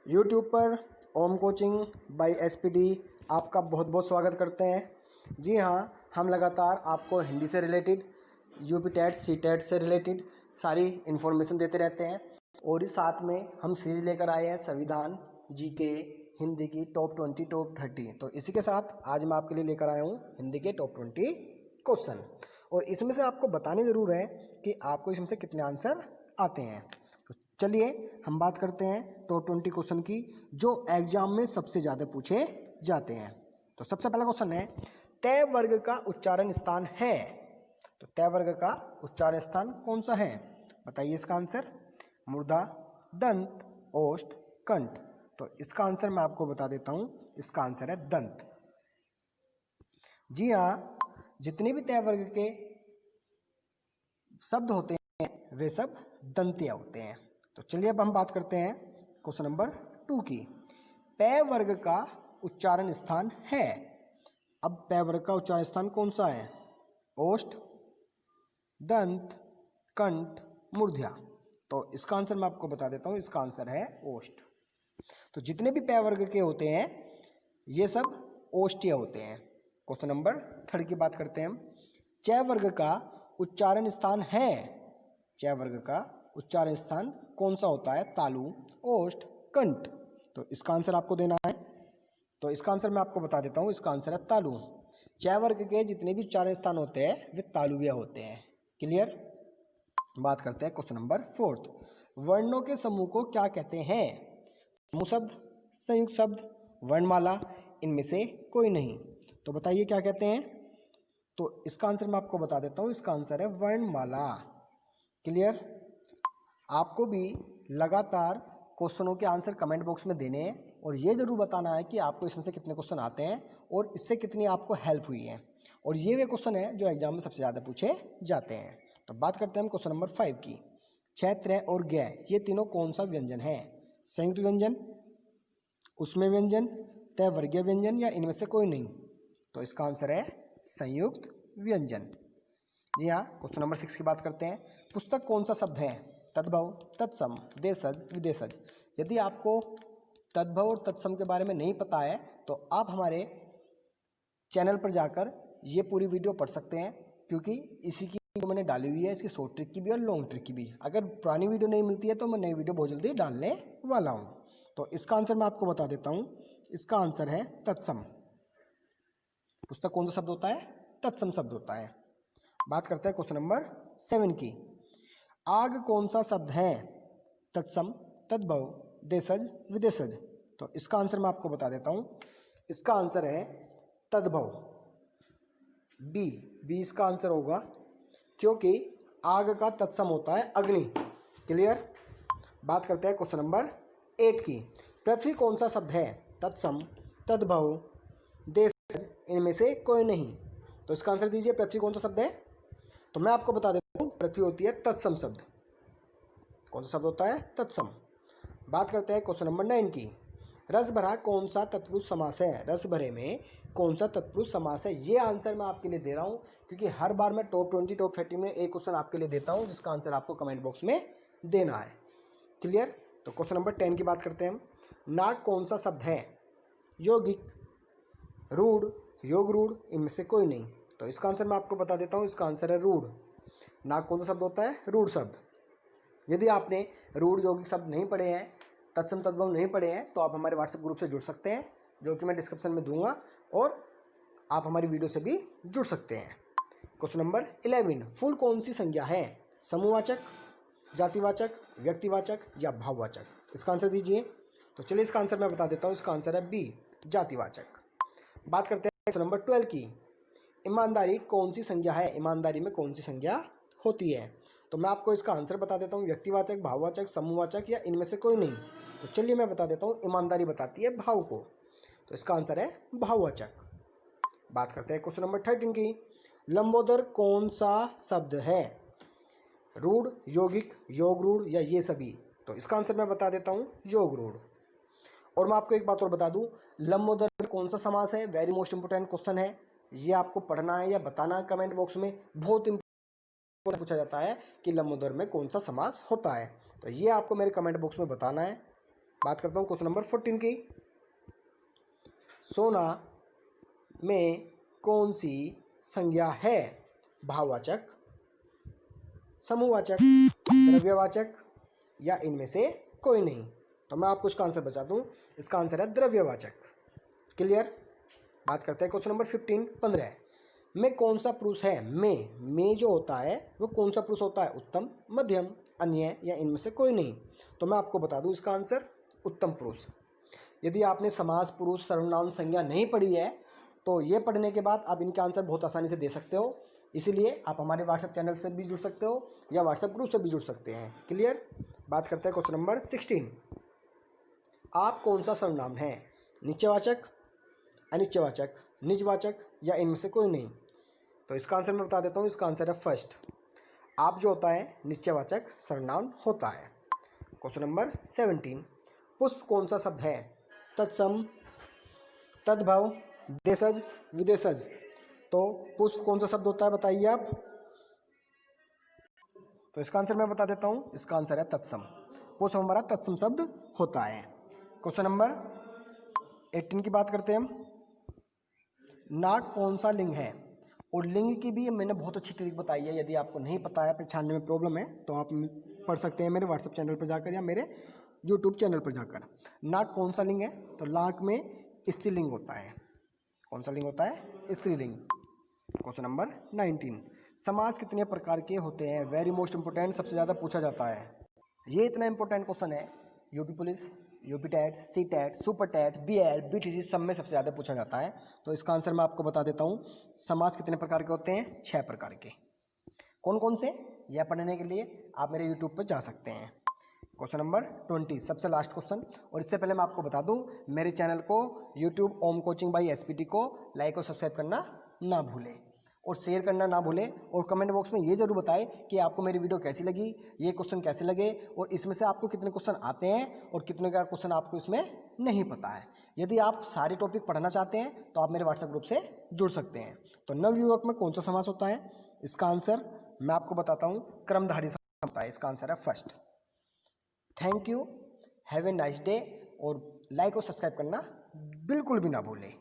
YouTube पर ओम coaching bye SPD आपका बहुत बहुत स्वागत करते हैं। जी हाँ, हम लगातार आपको हिंदी से related UP TET C TET से रिलेटेड सारी इन्फॉर्मेशन देते रहते हैं और इस साथ में हम सीरीज लेकर आए हैं संविधान जीके हिंदी की टॉप 20 टॉप 30। तो इसी के साथ आज मैं आपके लिए लेकर आया हूँ हिंदी के टॉप 20 क्वेश्चन और इसमें से आपको बताने ज़रूर है कि आपको इसमें से कितने आंसर आते हैं। तो चलिए हम बात करते हैं टॉप 20 क्वेश्चन की जो एग्जाम में सबसे ज़्यादा पूछे जाते हैं। तो सबसे पहला क्वेश्चन है, तय वर्ग का उच्चारण स्थान है। तो तय वर्ग का उच्चारण स्थान कौन सा है, बताइए इसका आंसर। मूर्धा, दंत, ओष्ठ, कंठ। तो इसका आंसर मैं आपको बता देता हूँ, इसका आंसर है दंत। जी हाँ, जितने भी तय वर्ग के शब्द होते हैं वे सब दंतिया होते हैं। तो चलिए अब हम बात करते हैं क्वेश्चन नंबर 2 की। पै वर्ग का उच्चारण स्थान है। अब पै वर्ग का उच्चारण स्थान कौन सा है? ओष्ठ, दंत, कंठ, मूर्धा। तो इसका आंसर मैं आपको बता देता हूँ, इसका आंसर है ओष्ठ। तो जितने भी पै वर्ग के होते हैं ये सब ओष्ठीय होते हैं। क्वेश्चन नंबर 3 की बात करते हैं हम। चय वर्ग का उच्चारण स्थान है। चय वर्ग का उच्चारण स्थान कौन सा होता है? तालु, ओष्ठ, कंठ। तो इसका आंसर आपको देना है। तो इसका आंसर मैं आपको बता देता हूँ, इसका आंसर है तालु। चय वर्ग के जितने भी उच्चारण स्थान होते हैं वे तालुव्य होते हैं। क्लियर? बात करते हैं क्वेश्चन नंबर 4। वर्णों के समूह को क्या कहते हैं? समूह शब्द, संयुक्त शब्द, वर्णमाला, इनमें से कोई नहीं। तो बताइए क्या कहते हैं? तो इसका आंसर मैं आपको बता देता हूँ, इसका आंसर है वर्णमाला। क्लियर? आपको भी लगातार क्वेश्चनों के आंसर कमेंट बॉक्स में देने हैं और ये जरूर बताना है कि आपको इसमें से कितने क्वेश्चन आते हैं और इससे कितनी आपको हेल्प हुई है। और ये वे क्वेश्चन है जो एग्जाम में सबसे ज़्यादा पूछे जाते हैं। तो बात करते हैं हम क्वेश्चन नंबर 5 की। क्षय, त्रय और ज्ञ ये तीनों कौन सा व्यंजन है? संयुक्त व्यंजन, उसमें व्यंजन, तय वर्गीय व्यंजन या इनमें से कोई नहीं। तो इसका आंसर है संयुक्त व्यंजन। जी हाँ, क्वेश्चन नंबर 6 की बात करते हैं। पुस्तक कौन सा शब्द है? तद्भव, तत्सम, देशज, विदेशज। यदि आपको तद्भव और तत्सम के बारे में नहीं पता है तो आप हमारे चैनल पर जाकर ये पूरी वीडियो पढ़ सकते हैं, क्योंकि इसी की वीडियो मैंने डाली हुई है, इसकी शॉर्ट ट्रिक की भी और लॉन्ग ट्रिक की भी। अगर पुरानी वीडियो नहीं मिलती है तो मैं नई वीडियो बहुत जल्दी डालने वाला हूँ। तो इसका आंसर मैं आपको बता देता हूँ, इसका आंसर है तत्सम। पुस्तक कौन सा शब्द होता है? तत्सम शब्द होता है। बात करते हैं क्वेश्चन नंबर 7 की। आग कौन सा शब्द है? तत्सम, तद्भव, देशज, विदेशज। तो इसका आंसर मैं आपको बता देता हूँ, इसका आंसर है तद्भव। बी इसका आंसर होगा, क्योंकि आग का तत्सम होता है अग्नि। क्लियर? बात करते हैं क्वेश्चन नंबर 8 की। पृथ्वी कौन सा शब्द है? तत्सम, तद्भव, देशज, इनमें से कोई नहीं। तो इसका आंसर दीजिए, पृथ्वी कौन सा शब्द है? तो मैं आपको बता देता हूँ, पृथ्वी होती है तत्सम शब्द। कौन सा शब्द होता है? तत्सम। बात करते हैं क्वेश्चन नंबर 9 की। रस भरा कौन सा तत्पुरुष समास है? रस भरे में कौन सा तत्पुरुष समास है? ये आंसर मैं आपके लिए दे रहा हूँ क्योंकि हर बार मैं टॉप 20 टॉप 30 में एक क्वेश्चन आपके लिए देता हूँ जिसका आंसर आपको कमेंट बॉक्स में देना है। क्लियर? तो क्वेश्चन नंबर 10 की बात करते हैं हम। नाग कौन सा शब्द है? यौगिक, रूढ़, योग रूढ़, इनमें से कोई नहीं। तो इसका आंसर मैं आपको बता देता हूँ, इसका आंसर है रूढ़। नाग कौन सा शब्द होता है? रूढ़ शब्द। यदि आपने रूढ़ यौगिक शब्द नहीं पढ़े हैं, तत्सम तद्भव नहीं पढ़े हैं, तो आप हमारे व्हाट्सएप ग्रुप से जुड़ सकते हैं, जो कि मैं डिस्क्रिप्शन में दूंगा, और आप हमारी वीडियो से भी जुड़ सकते हैं। Question number 11। फूल कौन सी संज्ञा है? समूहवाचक, जातिवाचक, व्यक्तिवाचक या भाववाचक? इसका आंसर दीजिए। तो चलिए इसका आंसर मैं बता देता हूँ, इसका आंसर है बी, जातिवाचक। बात करते हैं क्वेश्चन नंबर 12 की। ईमानदारी कौन सी संज्ञा है? ईमानदारी में कौन सी संज्ञा होती है? तो मैं आपको इसका आंसर बता देता हूँ, व्यक्तिवाचक, भाववाचक, समूहवाचक या इनमें से कोई नहीं। तो चलिए मैं बता देता हूँ, ईमानदारी बताती है भाव को। तो इसका आंसर है भाववाचक। बात करते हैं क्वेश्चन नंबर 13 की। लंबोदर कौन सा शब्द है? रूढ़, यौगिक, योग रूढ़ या ये सभी? तो इसका आंसर मैं बता देता हूँ, योग रूढ़। और मैं आपको एक बात और बता दूँ, लंबोदर में कौन सा समास है? वेरी मोस्ट इंपोर्टेंट क्वेश्चन है, ये आपको पढ़ना है या बताना है कमेंट बॉक्स में। बहुत इंपॉर्टेंट पूछा जाता है कि लंबोदर में कौन सा समास होता है। तो ये आपको मेरे कमेंट बॉक्स में बताना है, बात करता हूँ क्वेश्चन नंबर 14 की। सोना में कौन सी संज्ञा है? भाववाचक, समूहवाचक, द्रव्यवाचक या इनमें से कोई नहीं? तो मैं आपको इसका आंसर बता दूं, इसका आंसर है द्रव्यवाचक। क्लियर? बात करते हैं क्वेश्चन नंबर 15 में कौन सा पुरुष है? में जो होता है वो कौन सा पुरुष होता है? उत्तम, मध्यम, अन्य या इनमें से कोई नहीं? तो मैं आपको बता दूं इसका आंसर उत्तम पुरुष। यदि आपने समास, पुरुष, सर्वनाम, संज्ञा नहीं पढ़ी है तो ये पढ़ने के बाद आप इनका आंसर बहुत आसानी से दे सकते हो। इसीलिए आप हमारे व्हाट्सएप चैनल से भी जुड़ सकते हो या व्हाट्सएप ग्रुप से भी जुड़ सकते हैं। क्लियर? बात करते हैं क्वेश्चन नंबर 16। आप कौन सा सर्वनाम है? निश्चयवाचक, अनिश्चयवाचक, निजवाचक या इनमें से कोई नहीं? तो इसका आंसर मैं बता देता हूँ, इसका आंसर है फर्स्ट। आप जो होता है निश्चयवाचक सर्वनाम होता है। Question number 17। पुष्प कौन सा शब्द है? तत्सम, तद्भव, देशज, विदेशज। तो पुष्प कौन सा शब्द होता है बताइए आप? तो इसका आंसर मैं बता देता हूँ, इसका आंसर है तत्सम। पुष्प हमारा तत्सम शब्द होता है। क्वेश्चन नंबर 18 की बात करते हैं हम। नाक कौन सा लिंग है? और लिंग की भी मैंने बहुत अच्छी ट्रिक बताई है। यदि आपको नहीं पता है, पहचानने में प्रॉब्लम है, तो आप पढ़ सकते हैं मेरे व्हाट्सएप चैनल पर जाकर या मेरे यूट्यूब चैनल पर जाकर। नाक कौन सा लिंग है? तो नाक में स्त्रीलिंग होता है। कौन सा लिंग होता है? स्त्रीलिंग। Question number 19। समास कितने प्रकार के होते हैं? वेरी मोस्ट इंपोर्टेंट, सबसे ज़्यादा पूछा जाता है। ये इतना इंपॉर्टेंट क्वेश्चन है, UP police, UP TET, C TET, super TET, BEd, BTC सब में सबसे ज़्यादा पूछा जाता है। तो इसका आंसर मैं आपको बता देता हूँ। समास कितने प्रकार के होते हैं? 6 प्रकार के। कौन कौन से? यह पढ़ने के लिए आप मेरे यूट्यूब पर जा सकते हैं। क्वेश्चन नंबर 20, सबसे लास्ट क्वेश्चन। और इससे पहले मैं आपको बता दूं, मेरे चैनल को YouTube Om coaching by SPT को लाइक और सब्सक्राइब करना ना भूलें और शेयर करना ना भूलें। और कमेंट बॉक्स में ये जरूर बताएं कि आपको मेरी वीडियो कैसी लगी, ये क्वेश्चन कैसे लगे और इसमें से आपको कितने क्वेश्चन आते हैं और कितने का क्वेश्चन आपको इसमें नहीं पता है। यदि आप सारे टॉपिक पढ़ना चाहते हैं तो आप मेरे व्हाट्सएप ग्रुप से जुड़ सकते हैं। तो नवयुवक में कौन सा समास होता है? इसका आंसर मैं आपको बताता हूँ, कर्मधारय समास होता है। इसका आंसर है first. Thank you, have a nice day. और लाइक और सब्सक्राइब करना बिल्कुल भी ना भूलें।